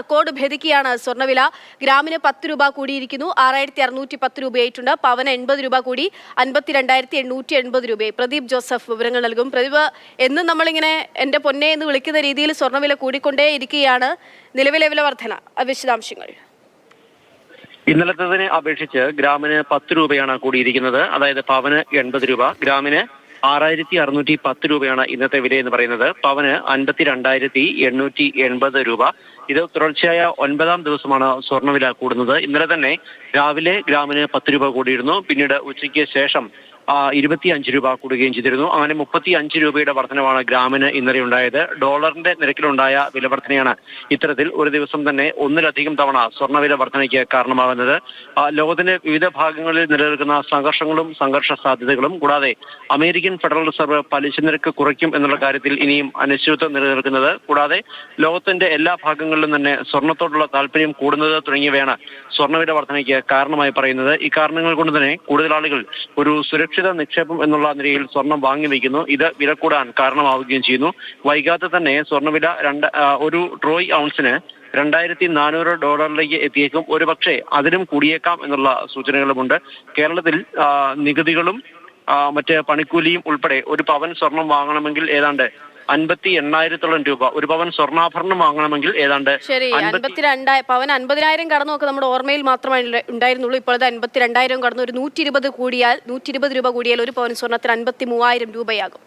Record ഭേദിക്കുകയാണ് സ്വർണ്ണവില. ഗ്രാമിന് 10 രൂപ കൂടിയിരിക്കുന്നു. 6610 രൂപയായിട്ടുണ്ട്. പവന് 80 രൂപ കൂടി 52,880 രൂപയായി. പ്രദീപ് ജോസഫ് വിവരങ്ങൾ നൽകും. പ്രദീപ്, എന്നും നമ്മളിങ്ങനെ എന്റെ പൊന്നെ എന്ന് വിളിക്കുന്ന രീതിയിൽ സ്വർണ്ണവില കൂടിക്കൊണ്ടേ ഇരിക്കുകയാണ്. നിലവിലെ വില വർധന, വിശദാംശങ്ങൾ. ഇന്നലത്തതിനെ അപേക്ഷിച്ച് ഗ്രാമിന് 10 രൂപയാണ് കൂടിയിരിക്കുന്നത്. അതായത് പവന് 80 രൂപ, ഗ്രാമിന് 6610 രൂപയാണ് ഇന്നത്തെ വില എന്ന് പറയുന്നത്. പവന് 52,880 രൂപ. ഇത് തുടർച്ചയായ 9ാം ദിവസമാണ് സ്വർണ്ണവില കൂടുന്നത്. ഇന്നലെ തന്നെ രാവിലെ ഗ്രാമിന് 10 രൂപ കൂടിയിരുന്നു. പിന്നീട് ഉച്ചയ്ക്ക് ശേഷം 25 രൂപ കൂടുകയും ചെയ്തിരുന്നു. അങ്ങനെ 35 രൂപയുടെ വർധനവാണ് ഗ്രാമിന് ഇന്നലെ ഉണ്ടായത്. ഡോളറിന്റെ നിരക്കിലുണ്ടായ വില വർധനയാണ് ഇത്തരത്തിൽ ഒരു ദിവസം തന്നെ ഒന്നിലധികം തവണ സ്വർണ്ണവില വർധനയ്ക്ക് കാരണമാകുന്നത്. ലോകത്തിന്റെ വിവിധ ഭാഗങ്ങളിൽ നിലനിൽക്കുന്ന സംഘർഷങ്ങളും സംഘർഷ സാധ്യതകളും കൂടാതെ അമേരിക്കൻ ഫെഡറൽ റിസർവ് പലിശ നിരക്ക് കുറയ്ക്കും എന്നുള്ള കാര്യത്തിൽ ഇനിയും അനിശ്ചിതത്വം നിലനിൽക്കുന്നത്, കൂടാതെ ലോകത്തിന്റെ എല്ലാ ഭാഗങ്ങളിലും തന്നെ സ്വർണ്ണത്തോടുള്ള താല്പര്യം കൂടുന്നത് തുടങ്ങിയവയാണ് സ്വർണ്ണവില വർധനയ്ക്ക് കാരണമായി പറയുന്നത്. ഈ കാരണങ്ങൾ കൊണ്ട് തന്നെ കൂടുതൽ ആളുകൾ ഒരു സുരക്ഷിത നിക്ഷേപം എന്നുള്ള നിലയിൽ സ്വർണം വാങ്ങി വയ്ക്കുന്നു. ഇത് വില കൂടാൻ കാരണമാവുകയും ചെയ്യുന്നു. വൈകാതെ തന്നെ സ്വർണ്ണവില ഒരു ട്രോയ് ഔൺസിന് $2,400 എത്തിയേക്കും. ഒരുപക്ഷെ അതിലും കൂടിയേക്കാം എന്നുള്ള സൂചനകളുമുണ്ട്. കേരളത്തിൽ നികുതികളും മറ്റ് പണിക്കൂലിയും ഉൾപ്പെടെ ഒരു പവൻ സ്വർണം വാങ്ങണമെങ്കിൽ ഏതാണ്ട് 58,000 രൂപ, ഒരു പവൻ സ്വർണ്ണാഭരണം വാങ്ങണമെങ്കിൽ ഏതാണ്ട് പവൻ 50,000 കടന്നു നോക്കുക നമ്മുടെ ഓർമ്മയിൽ മാത്രമേ ഉണ്ടായിരുന്നുള്ളൂ. ഇപ്പോഴത്തെ 52,000 കടന്നു. ഒരു 120 രൂപ കൂടിയാൽ ഒരു പവൻ സ്വർണ്ണത്തിന് 53,000 രൂപയാകും.